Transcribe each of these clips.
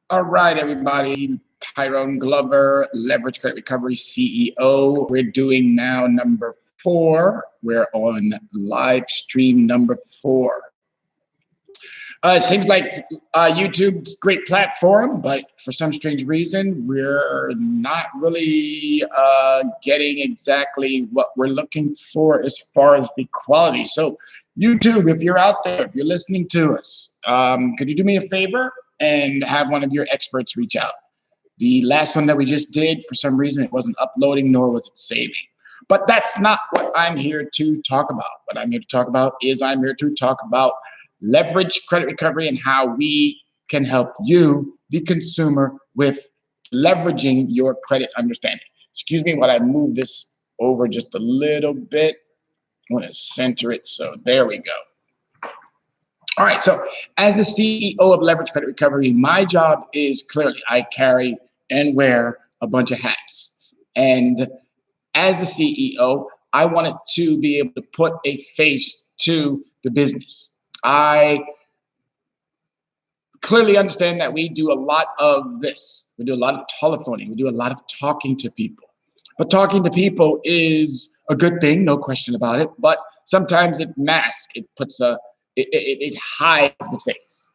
All right, everybody. Tyrone Glover, Leverage Credit Recovery CEO. We're doing now number 4. We're on live stream number 4. It seems like YouTube's a great platform, but for some strange reason, we're not really getting exactly what we're looking for as far as the quality. So YouTube, if you're out there, if you're listening to us, could you do me a favor and have one of your experts reach out? The last one that we just did, for some reason, it wasn't uploading, nor was it saving. But that's not what I'm here to talk about. What I'm here to talk about is I'm here to talk about leverage credit recovery and how we can help you, the consumer, with leveraging your credit understanding. Excuse me while I move this over just a little bit. I want to center it, so there we go. All right, so as the CEO of Leverage Credit Recovery, my job is clearly I carry and wear a bunch of hats. And as the CEO, I wanted to be able to put a face to the business. I clearly understand that we do a lot of this. We do a lot of telephoning. We do a lot of talking to people. But talking to people is a good thing, no question about it. But sometimes it masks, it hides the face.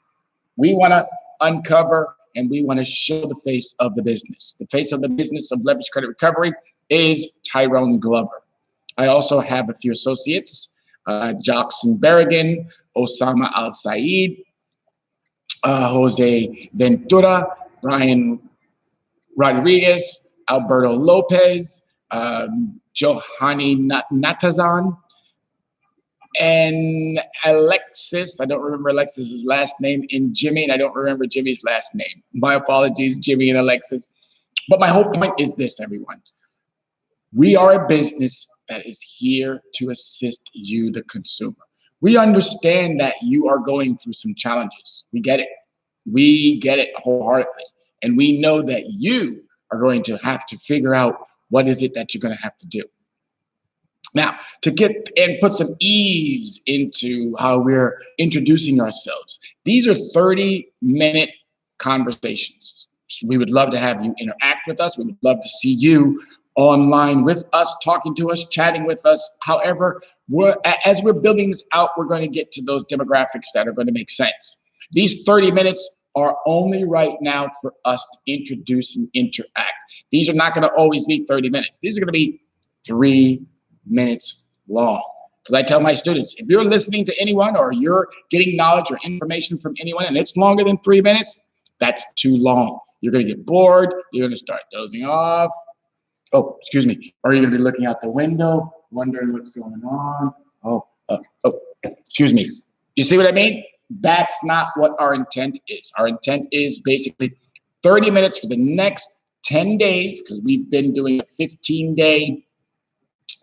We want to uncover and we want to show the face of the business. The face of the business of Leverage Credit Recovery is Tyrone Glover. I also have a few associates, Jackson Berrigan, Osama Al-Said, Jose Ventura, Brian Rodriguez, Alberto Lopez, Johanny Natazan, and Alexis. I don't remember Alexis's last name, and Jimmy, and I don't remember Jimmy's last name. My apologies, Jimmy and Alexis. But my whole point is this, everyone. We are a business that is here to assist you, the consumer. We understand that you are going through some challenges. We get it. We get it wholeheartedly. And we know that you are going to have to figure out what is it that you're going to have to do. Now, to get and put some ease into how we're introducing ourselves, these are 30-minute conversations. We would love to have you interact with us. We would love to see you online with us, talking to us, chatting with us. However, as we're building this out, we're going to get to those demographics that are going to make sense. These 30 minutes are only right now for us to introduce and interact. These are not going to always be 30 minutes. These are going to be 3 minutes long. Because I tell my students, if you're listening to anyone or you're getting knowledge or information from anyone and it's longer than 3 minutes, that's too long. You're going to get bored. You're going to start dozing off. Oh, excuse me. Or you're going to be looking out the window, wondering what's going on. Excuse me. You see what I mean? That's not what our intent is. Our intent is basically 30 minutes for the next 10 days, because we've been doing a 15-day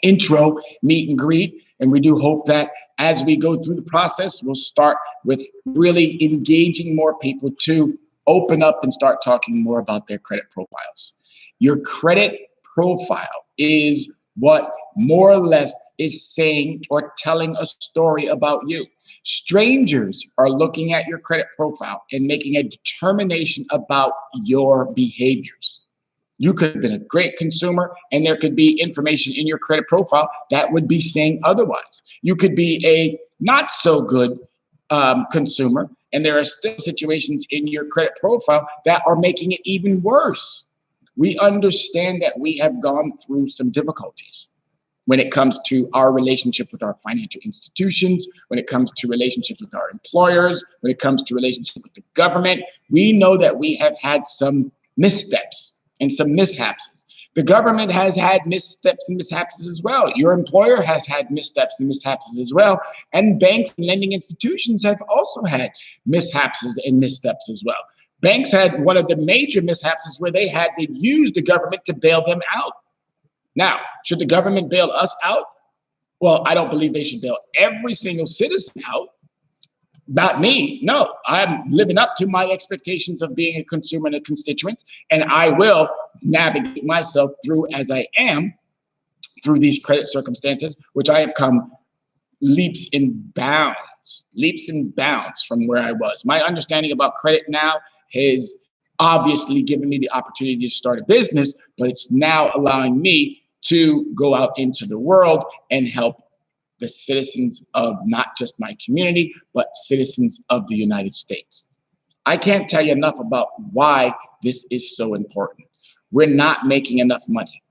intro meet and greet. And we do hope that as we go through the process, we'll start with really engaging more people to open up and start talking more about their credit profiles. Your credit profile is what more or less is saying or telling a story about you. Strangers are looking at your credit profile and making a determination about your behaviors. You could have been a great consumer and there could be information in your credit profile that would be saying otherwise. You could be a not so good consumer and there are still situations in your credit profile that are making it even worse. We understand that we have gone through some difficulties when it comes to our relationship with our financial institutions, when it comes to relationships with our employers, when it comes to relationship with the government. We know that we have had some missteps and some mishaps. The government has had missteps and mishaps as well. Your employer has had missteps and mishaps as well. And banks and lending institutions have also had mishaps and missteps as well. Banks had one of the major mishaps where they had to use the government to bail them out. Now, should the government bail us out? Well, I don't believe they should bail every single citizen out. Not me. No, I'm living up to my expectations of being a consumer and a constituent, and I will navigate myself through as I am through these credit circumstances, which I have come leaps and bounds from where I was. My understanding about credit now has obviously giving me the opportunity to start a business, but it's now allowing me to go out into the world and help the citizens of not just my community, but citizens of the United States. I can't tell you enough about why this is so important. We're not making enough money.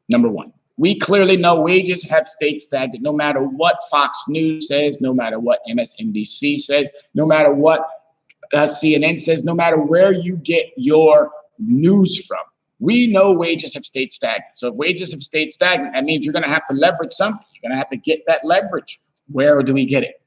Number one, we clearly know wages have stayed stagnant no matter what Fox News says, no matter what MSNBC says, no matter what CNN says, no matter where you get your news from. We know wages have stayed stagnant. So if wages have stayed stagnant, that means you're going to have to leverage something. You're going to have to get that leverage. Where do we get it?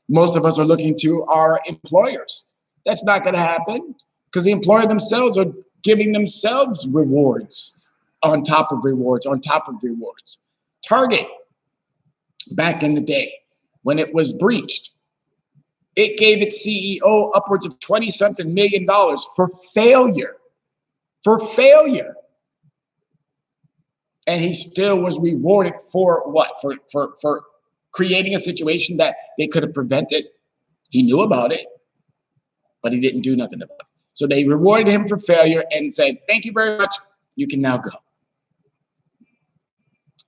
Most of us are looking to our employers. That's not going to happen because the employer themselves are giving themselves rewards on top of rewards on top of rewards. Target, back in the day when it was breached, it gave its CEO upwards of $20-something million for failure. For failure. And he still was rewarded for what? For creating a situation that they could have prevented. He knew about it, but he didn't do nothing about it. So they rewarded him for failure and said, thank you very much. You can now go.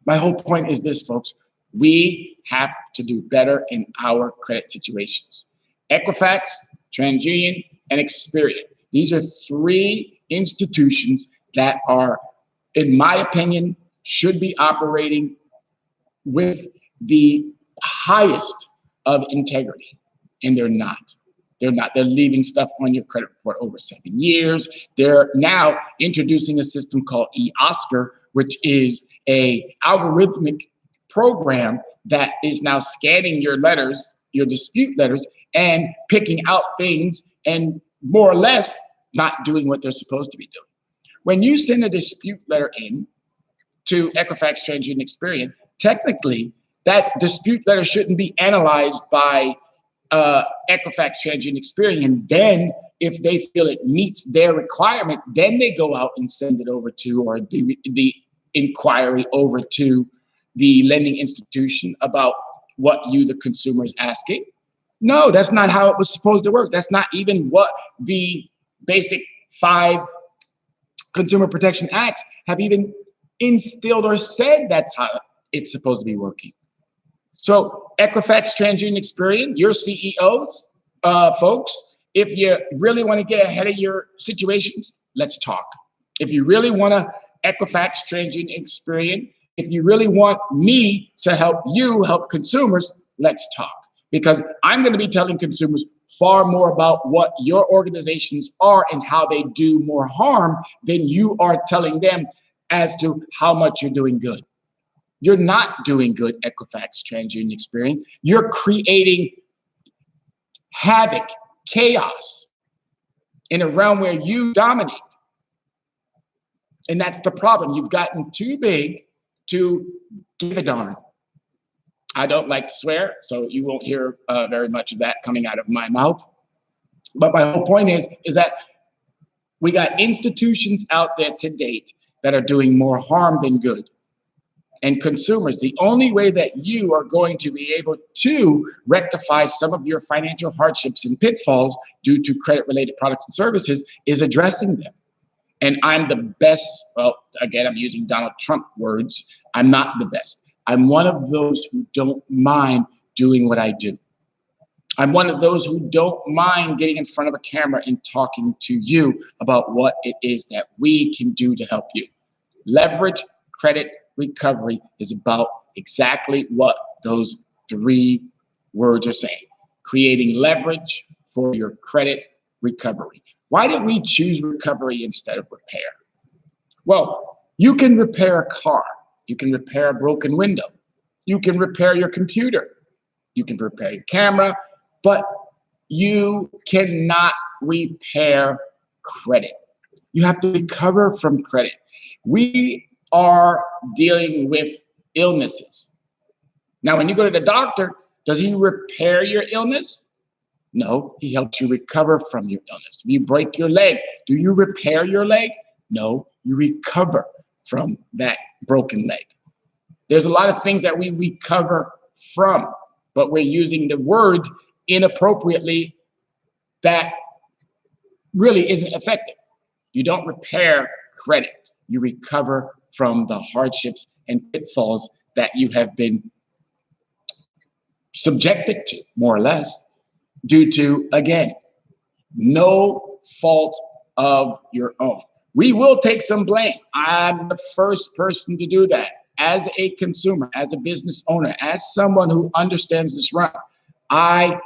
My whole point is this, folks. We have to do better in our credit situations. Equifax, TransUnion, and Experian. These are three institutions that are, in my opinion, should be operating with the highest of integrity, and they're not. They're not. They're leaving stuff on your credit report over 7 years. They're now introducing a system called eOscar, which is a algorithmic program that is now scanning your letters, your dispute letters, and picking out things and more or less not doing what they're supposed to be doing. When you send a dispute letter in to Equifax, TransUnion, Experian, technically that dispute letter shouldn't be analyzed by Equifax, TransUnion, Experian. And then if they feel it meets their requirement, then they go out and send it over to, or the inquiry over to the lending institution about what you, the consumer, is asking. No, that's not how it was supposed to work. That's not even what the basic 5 Consumer Protection Acts have even instilled or said that's how it's supposed to be working. So Equifax, TransUnion, Experian, your CEOs, folks, if you really want to get ahead of your situations, let's talk. If you really want to Equifax, TransUnion, Experian, if you really want me to help you help consumers, let's talk. Because I'm going to be telling consumers far more about what your organizations are and how they do more harm than you are telling them as to how much you're doing good. You're not doing good, Equifax, TransUnion, Experian. You're creating havoc, chaos in a realm where you dominate. And that's the problem. You've gotten too big to give a darn. I don't like to swear, so you won't hear very much of that coming out of my mouth. But my whole point is that we got institutions out there to date that are doing more harm than good. And consumers, the only way that you are going to be able to rectify some of your financial hardships and pitfalls due to credit-related products and services is addressing them. And I'm the best, well, again, I'm using Donald Trump words. I'm not the best. I'm one of those who don't mind doing what I do. I'm one of those who don't mind getting in front of a camera and talking to you about what it is that we can do to help you. Leverage credit recovery is about exactly what those 3 words are saying. Creating leverage for your credit recovery. Why did we choose recovery instead of repair? Well, you can repair a car. You can repair a broken window. You can repair your computer. You can repair your camera, but you cannot repair credit. You have to recover from credit. We are dealing with illnesses. Now, when you go to the doctor, does he repair your illness? No, he helps you recover from your illness. If you break your leg, do you repair your leg? No, you recover from that broken leg. There's a lot of things that we recover from, but we're using the word inappropriately that really isn't effective. You don't repair credit. You recover from the hardships and pitfalls that you have been subjected to, more or less, due to, again, no fault of your own. We will take some blame. I'm the first person to do that. As a consumer, as a business owner, as someone who understands this run, I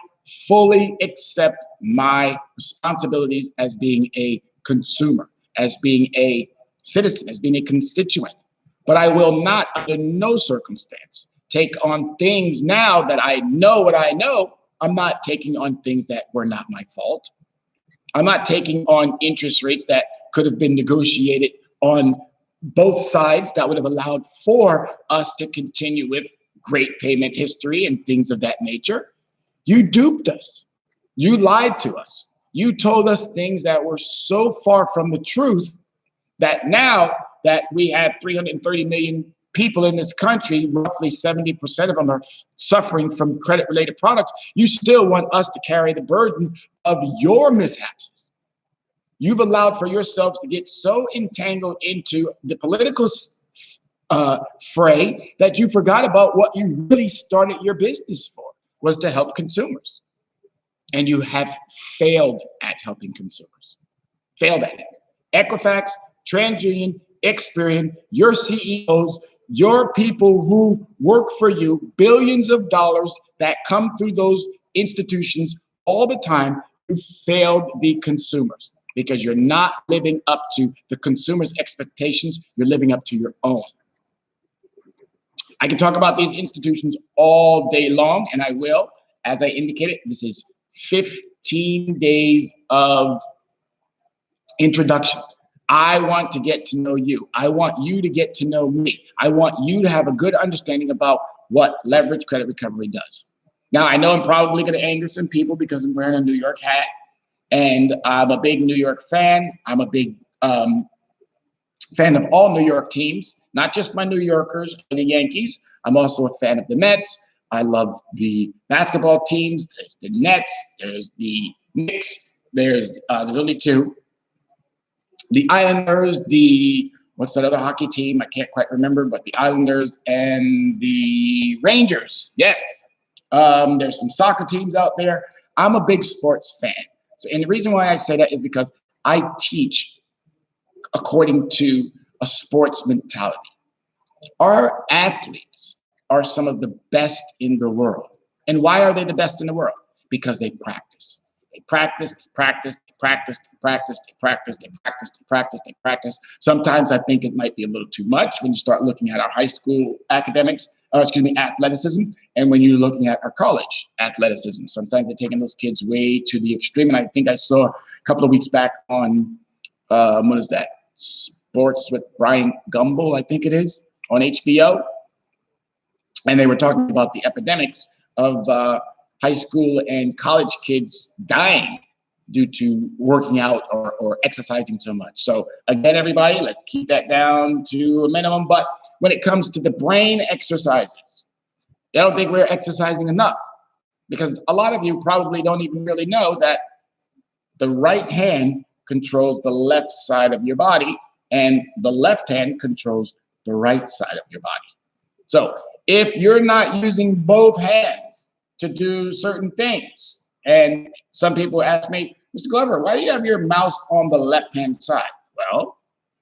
fully accept my responsibilities as being a consumer, as being a citizen, as being a constituent. But I will not, under no circumstance, take on things now that I know what I know. I'm not taking on things that were not my fault. I'm not taking on interest rates that could have been negotiated on both sides that would have allowed for us to continue with great payment history and things of that nature. You duped us. You lied to us. You told us things that were so far from the truth that now that we have 330 million people in this country, roughly 70% of them are suffering from credit-related products, you still want us to carry the burden of your mishaps. You've allowed for yourselves to get so entangled into the political fray that you forgot about what you really started your business for, was to help consumers. And you have failed at helping consumers. Failed at it. Equifax, TransUnion, Experian, your CEOs, your people who work for you, billions of dollars that come through those institutions all the time, you failed the consumers because you're not living up to the consumer's expectations. You're living up to your own. I can talk about these institutions all day long, and I will. As I indicated, this is 15 days of introduction. I want to get to know you. I want you to get to know me. I want you to have a good understanding about what leverage credit recovery does. Now, I know I'm probably going to anger some people because I'm wearing a New York hat, and I'm a big New York fan. I'm a big fan of all New York teams, not just my New Yorkers and the Yankees. I'm also a fan of the Mets. I love the basketball teams. There's the Nets. There's the Knicks. There's only two. The Islanders, what's that other hockey team? I can't quite remember, but the Islanders and the Rangers. Yes. There's some soccer teams out there. I'm a big sports fan. So, and the reason why I say that is because I teach according to a sports mentality. Our athletes are some of the best in the world. And why are they the best in the world? Because they practice. They practice, they practice, they practice, they practice, they practice, they practice, they practice, they practice. Sometimes I think it might be a little too much when you start looking at our high school athleticism, and when you're looking at our college athleticism. Sometimes they're taking those kids way to the extreme. And I think I saw a couple of weeks back on, what is that? Sports with Brian Gumbel, I think it is, on HBO. And they were talking about the epidemics of high school and college kids dying due to working out or exercising so much. So again, everybody, let's keep that down to a minimum. But when it comes to the brain exercises, I don't think we're exercising enough, because a lot of you probably don't even really know that the right hand controls the left side of your body and the left hand controls the right side of your body. So if you're not using both hands to do certain things, and some people ask me, Mr. Glover, why do you have your mouse on the left-hand side? Well,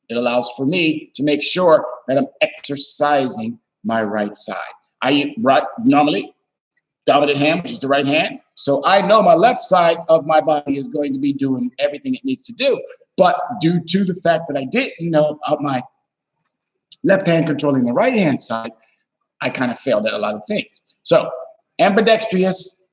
it allows for me to make sure that I'm exercising my right side. I normally dominant hand, which is the right hand. So I know my left side of my body is going to be doing everything it needs to do. But due to the fact that I didn't know about my left hand controlling the right hand side, I kind of failed at a lot of things. So ambidextrous,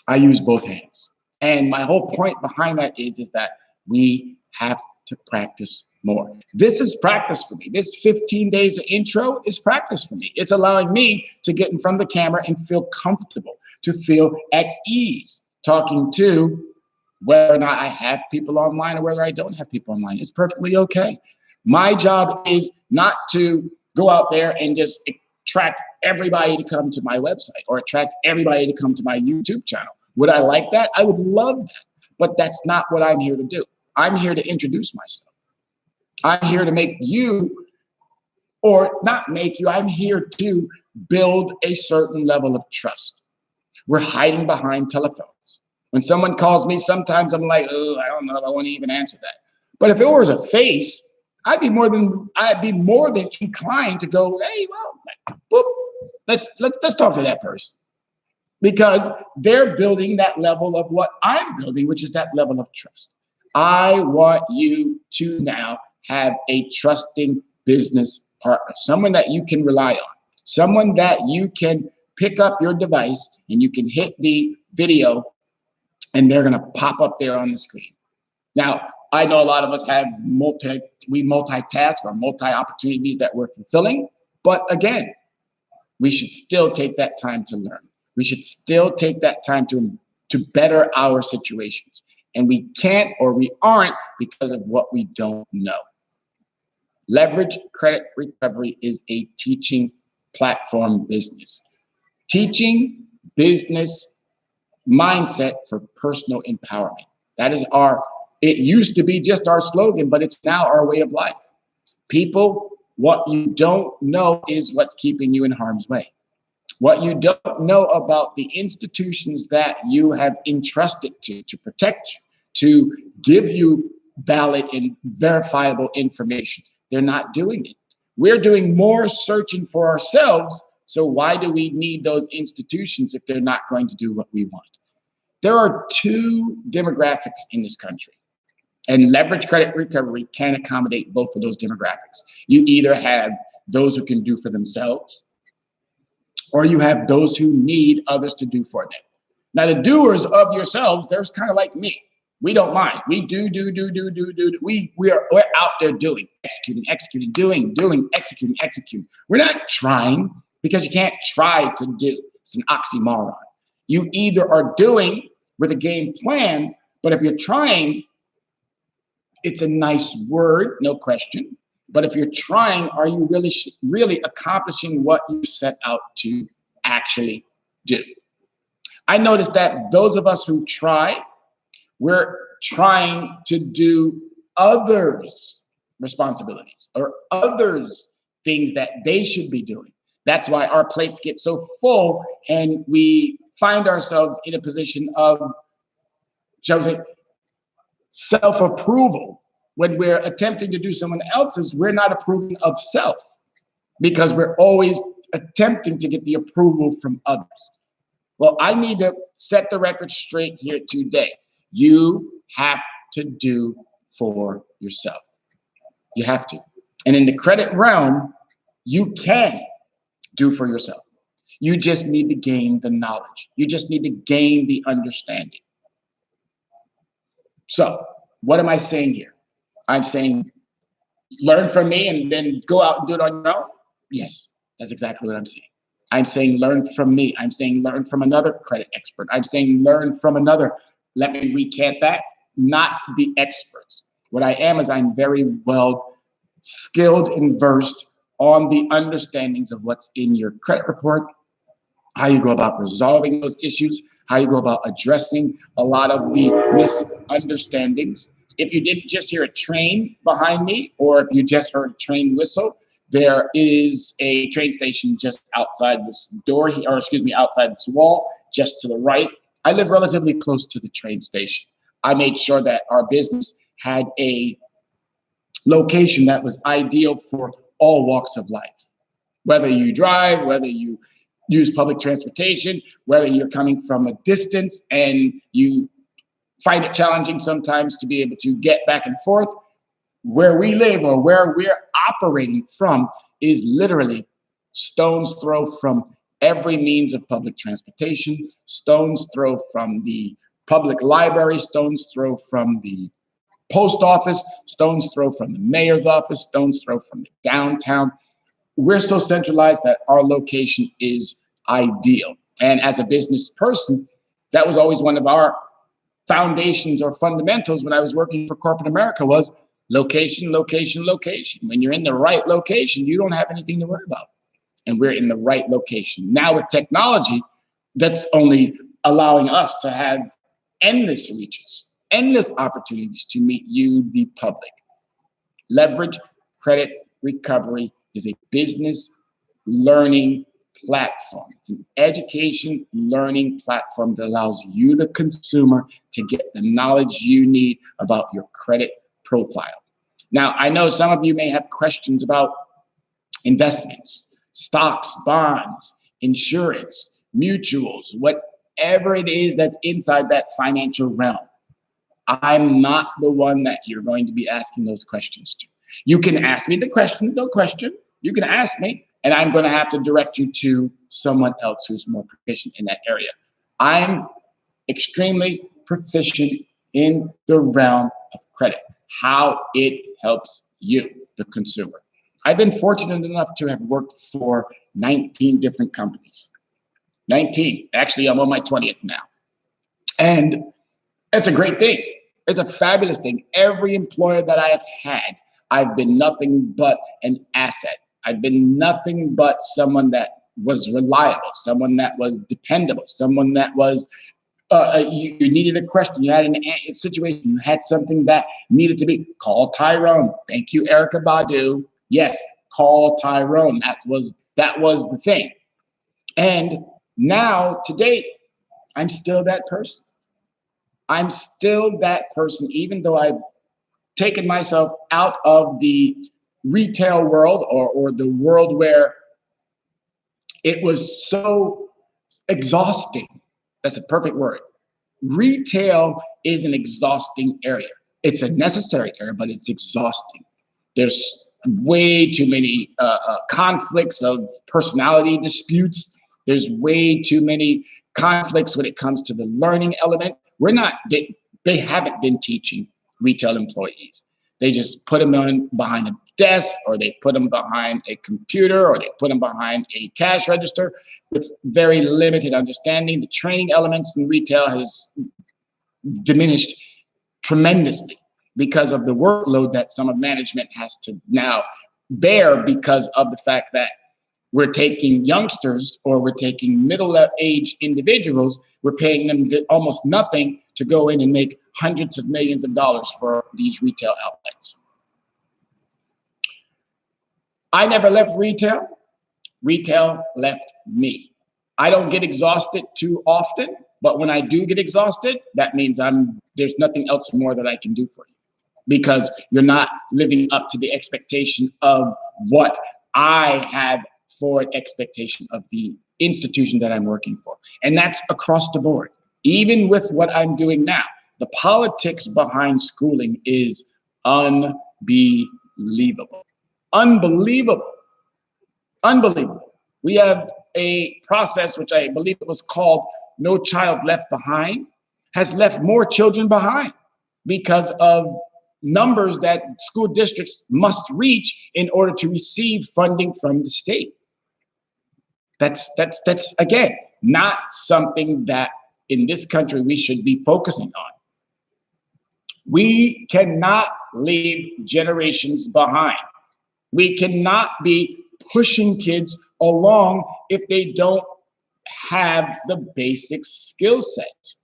I use both hands. And my whole point behind that is that we have to practice more. This is practice for me. This 15 days of intro is practice for me. It's allowing me to get in front of the camera and feel comfortable, to feel at ease talking to whether or not I have people online or whether I don't have people online. It's perfectly okay. My job is not to go out there and just attract everybody to come to my website or attract everybody to come to my YouTube channel. Would I like that? I would love that. But that's not what I'm here to do. I'm here to introduce myself. I'm here to make you, or not make you, I'm here to build a certain level of trust. We're hiding behind telephones. When someone calls me, sometimes I'm like, oh, I don't know if I want to even answer that. But if it was a face, I'd be more than inclined to go, hey, well, boop, let's talk to that person. Because they're building that level of what I'm building, which is that level of trust. I want you to now have a trusting business partner, someone that you can rely on, someone that you can pick up your device and you can hit the video and they're going to pop up there on the screen. Now, I know a lot of us have multitask or multi-opportunities that we're fulfilling, but again, we should still take that time to learn. We should still take that time to better our situations. And we can't or we aren't because of what we don't know. Leverage Credit Recovery is a teaching platform business. Teaching business mindset for personal empowerment. That is it used to be just our slogan, but it's now our way of life. People, what you don't know is what's keeping you in harm's way. What you don't know about the institutions that you have entrusted to protect you, to give you valid and verifiable information. They're not doing it. We're doing more searching for ourselves. So why do we need those institutions if they're not going to do what we want? There are two demographics in this country, and Leverage Credit Recovery can accommodate both of those demographics. You either have those who can do for themselves, or you have those who need others to do for them. Now, the doers of yourselves, there's kind of like me. We don't mind. We do. We're out there doing, executing, doing, executing. We're not trying, because you can't try to do. It's an oxymoron. You either are doing with a game plan, but if you're trying, it's a nice word, no question. But if you're trying, are you really accomplishing what you set out to actually do? I noticed that those of us who try, we're trying to do others' responsibilities or others' things that they should be doing. That's why our plates get so full and we find ourselves in a position of, shall we say, self-approval. When we're attempting to do someone else's, we're not approving of self, because we're always attempting to get the approval from others. Well, I need to set the record straight here today. You have to do for yourself. You have to. And in the credit realm, you can do for yourself. You just need to gain the knowledge. You just need to gain the understanding. So, what am I saying here? I'm saying learn from me and then go out and do it on your own? Yes, that's exactly what I'm saying. I'm saying learn from me. I'm saying learn from another credit expert. I'm saying learn from another. Let me recant that. Not the experts. What I am is I'm very well skilled and versed on the understandings of what's in your credit report, how you go about resolving those issues, how you go about addressing a lot of the misunderstandings. If you didn't just hear a train behind me, or if you just heard a train whistle, there is a train station just outside this door, or excuse me, outside this wall, just to the right. I live relatively close to the train station. I made sure that our business had a location that was ideal for all walks of life. Whether you drive, whether you use public transportation, whether you're coming from a distance and you find it challenging sometimes to be able to get back and forth, where we live or where we're operating from is literally stone's throw from every means of public transportation, stone's throw from the public library, stone's throw from the post office, stone's throw from the mayor's office, stone's throw from the downtown. We're so centralized that our location is ideal. And as a business person, that was always one of our foundations or fundamentals when I was working for corporate America was location, location, location. When you're in the right location, you don't have anything to worry about. And we're in the right location. Now with technology, that's only allowing us to have endless reaches. endless opportunities to meet you, the public. Leverage Credit Recovery is a business learning platform. It's an education learning platform that allows you, the consumer, to get the knowledge you need about your credit profile. Now, I know some of you may have questions about investments, stocks, bonds, insurance, mutuals, whatever it is that's inside that financial realm. I'm not the one that you're going to be asking those questions to. You can ask me the question, no question. You can ask me, and I'm going to have to direct you to someone else who's more proficient in that area. I'm extremely proficient in the realm of credit, how it helps you, the consumer. I've been fortunate enough to have worked for 19 different companies. 19. Actually, I'm on my 20th now. And it's a great thing. It's a fabulous thing. Every employer that I have had, I've been nothing but an asset. I've been nothing but someone that was reliable, someone that was dependable, someone that was, you needed a question, you had a situation, you had something that needed to be, call Tyrone. Thank you, Erica Badu. Yes, call Tyrone. That was the thing. And now, to date, I'm still that person. I'm still that person, even though I've taken myself out of the retail world or the world where it was so exhausting. That's a perfect word. Retail is an exhausting area. It's a necessary area, but it's exhausting. There's way too many conflicts of personality disputes. There's way too many conflicts when it comes to the learning element. They haven't been teaching retail employees. They just put them behind a desk, or they put them behind a computer, or they put them behind a cash register with very limited understanding. The training elements in retail has diminished tremendously because of the workload that some of management has to now bear because of the fact that we're taking youngsters or we're taking middle-aged individuals, we're paying them almost nothing to go in and make hundreds of millions of dollars for these retail outlets. I never left retail. Retail left me. I don't get exhausted too often, but when I do get exhausted, that means there's nothing else more that I can do for you, because you're not living up to the expectation of what I have for an expectation of the institution that I'm working for. And that's across the board. Even with what I'm doing now, the politics behind schooling is unbelievable. Unbelievable. Unbelievable. We have a process, which I believe it was called No Child Left Behind, has left more children behind because of numbers that school districts must reach in order to receive funding from the state. That's again, not something that in this country we should be focusing on. We cannot leave generations behind. We cannot be pushing kids along if they don't have the basic skill sets.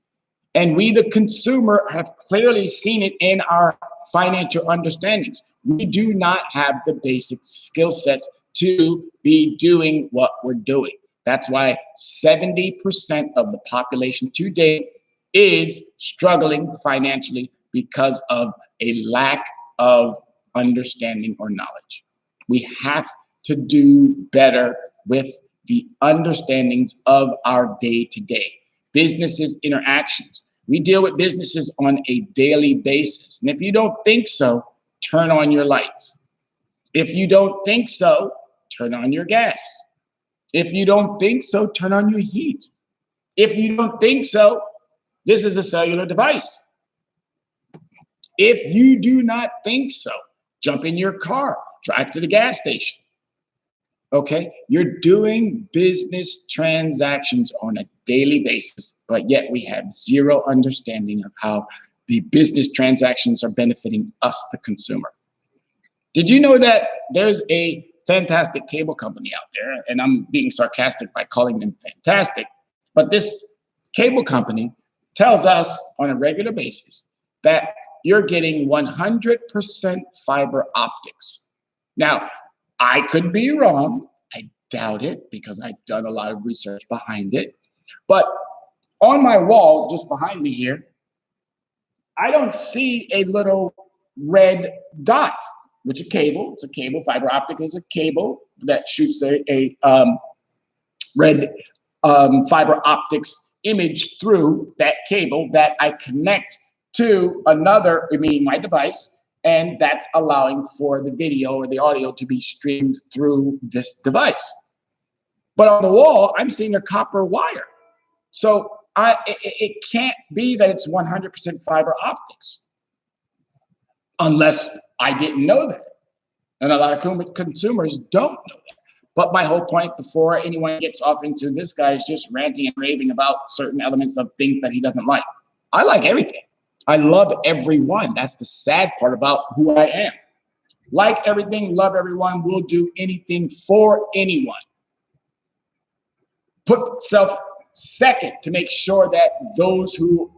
And we, the consumer, have clearly seen it in our financial understandings. We do not have the basic skill sets to be doing what we're doing. That's why 70% of the population today is struggling financially because of a lack of understanding or knowledge. We have to do better with the understandings of our day-to-day. Businesses' interactions. We deal with businesses on a daily basis. And if you don't think so, turn on your lights. If you don't think so, turn on your gas. If you don't think so, turn on your heat. If you don't think so, this is a cellular device. If you do not think so, jump in your car, drive to the gas station. Okay, you're doing business transactions on a daily basis, but yet we have zero understanding of how the business transactions are benefiting us, the consumer. Did you know that there's a fantastic cable company out there, and I'm being sarcastic by calling them fantastic, but this cable company tells us on a regular basis that you're getting 100% fiber optics. Now, I could be wrong. I doubt it because I've done a lot of research behind it. But on my wall, just behind me here, I don't see a little red dot, which is a cable. It's a cable. Fiber optic is a cable that shoots a red fiber optics image through that cable that I connect to another, my device, and that's allowing for the video or the audio to be streamed through this device. But on the wall, I'm seeing a copper wire. So it can't be that it's 100% fiber optics unless I didn't know that. And a lot of consumers don't know that. But my whole point before anyone gets off into this guy is just ranting and raving about certain elements of things that he doesn't like. I like everything. I love everyone. That's the sad part about who I am. Like everything, love everyone, will do anything for anyone. Put self second to make sure that those who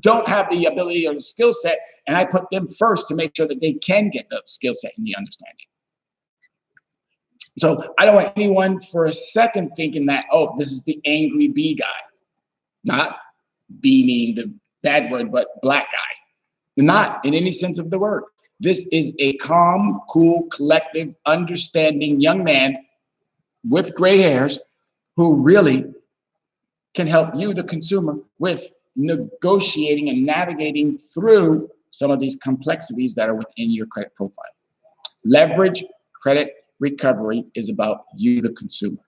don't have the ability or the skill set, and I put them first to make sure that they can get the skill set and the understanding. So I don't want anyone for a second thinking that, oh, this is the angry B guy. Not B meaning the bad word, but black guy. Not in any sense of the word. This is a calm, cool, collective, understanding young man with gray hairs who really can help you, the consumer, with negotiating and navigating through some of these complexities that are within your credit profile. Leverage credit recovery is about you, the consumer.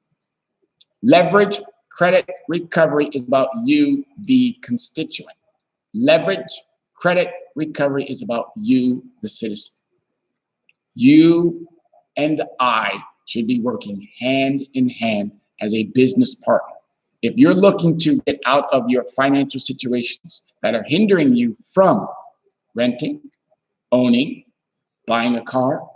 Leverage credit recovery is about you, the constituent. Leverage credit recovery is about you, the citizen. You and I should be working hand in hand as a business partner. If you're looking to get out of your financial situations that are hindering you from renting, owning, buying a car,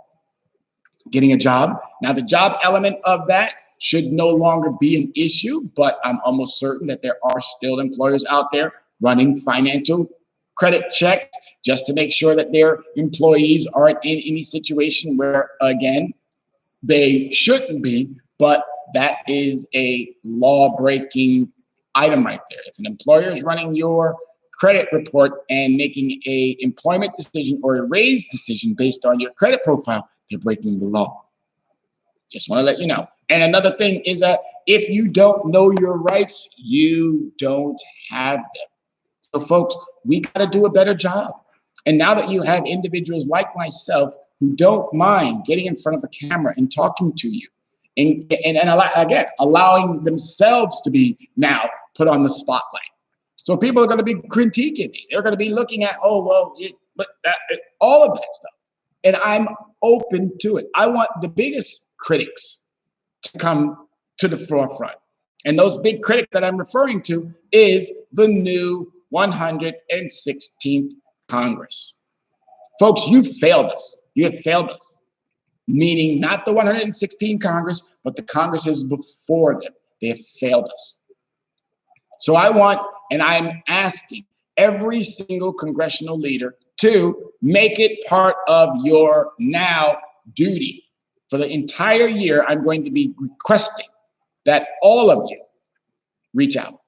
getting a job. Now, the job element of that should no longer be an issue, but I'm almost certain that there are still employers out there running financial credit checks just to make sure that their employees aren't in any situation where, again, they shouldn't be, but that is a law-breaking item right there. If an employer is running your credit report and making a employment decision or a raise decision based on your credit profile, they're breaking the law. Just want to let you know. And another thing is that if you don't know your rights, you don't have them. So folks, we got to do a better job. And now that you have individuals like myself who don't mind getting in front of the camera and talking to you, and again, allowing themselves to be now put on the spotlight. So people are going to be critiquing me. They're going to be looking at, oh, well, all of that stuff. And I'm open to it. I want the biggest critics to come to the forefront. And those big critics that I'm referring to is the new 116th Congress. Folks, you failed us. You have failed us. Meaning not the 116th Congress, but the Congresses before them. They have failed us. So I want, and I'm asking every single congressional leader to make it part of your now duty. For the entire year, I'm going to be requesting that all of you reach out.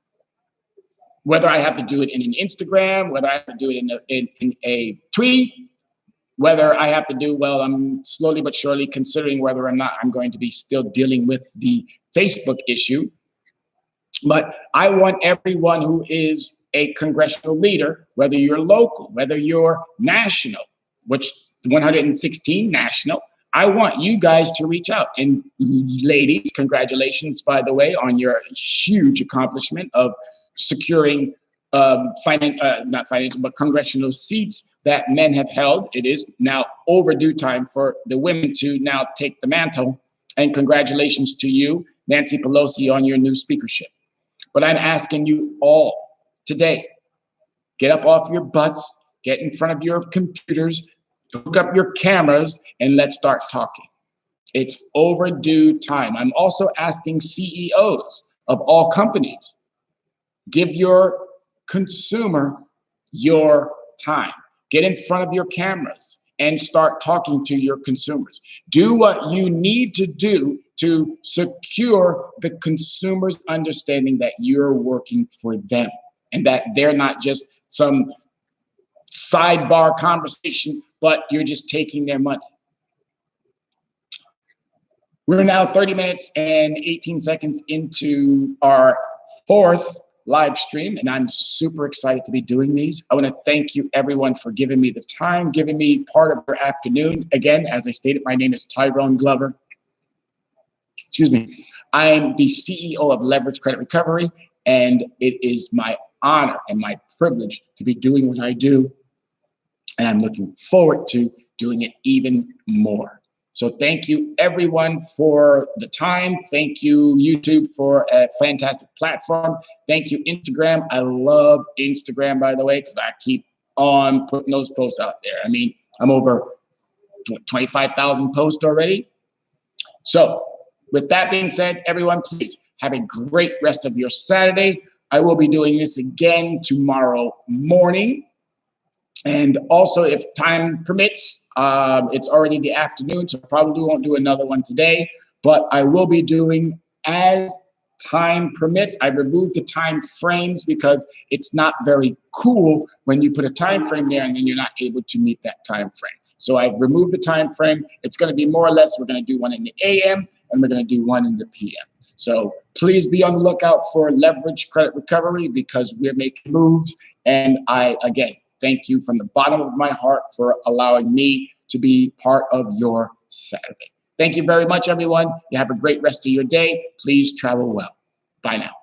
Whether I have to do it in an Instagram, whether I have to do it in a tweet, whether I have to do, well, I'm slowly but surely considering whether or not I'm going to be still dealing with the Facebook issue. But I want everyone who is a congressional leader, whether you're local, whether you're national, which 116 national, I want you guys to reach out. And ladies, congratulations, by the way, on your huge accomplishment of securing not financial, but congressional seats that men have held. It is now overdue time for the women to now take the mantle. And congratulations to you, Nancy Pelosi, on your new speakership. But I'm asking you all today, get up off your butts, get in front of your computers, hook up your cameras, and let's start talking. It's overdue time. I'm also asking CEOs of all companies, give your consumer your time. Get in front of your cameras and start talking to your consumers. Do what you need to do to secure the consumer's understanding that you're working for them and that they're not just some sidebar conversation, but you're just taking their money. We're now 30 minutes and 18 seconds into our fourth live stream, and I'm super excited to be doing these. I want to thank you everyone for giving me the time, giving me part of your afternoon. Again, as I stated, my name is Tyrone Glover. Excuse me. I'm the CEO of Leverage Credit Recovery, and it is my honor and my privilege to be doing what I do, and I'm looking forward to doing it even more. So thank you everyone for the time. Thank you YouTube for a fantastic platform. Thank you Instagram. I love Instagram, by the way, because I keep on putting those posts out there. I mean, I'm over 25,000 posts already. So with that being said, everyone, please have a great rest of your Saturday. I will be doing this again tomorrow morning. And also, if time permits, it's already the afternoon, so probably won't do another one today, but I will be doing as time permits. I've removed the time frames because it's not very cool when you put a time frame there and then you're not able to meet that time frame. So I've removed the time frame. It's going to be more or less, we're going to do one in the AM and we're going to do one in the PM. So please be on the lookout for Leverage Credit Recovery because we're making moves. And I, again, thank you from the bottom of my heart for allowing me to be part of your Saturday. Thank you very much, everyone. You have a great rest of your day. Please travel well. Bye now.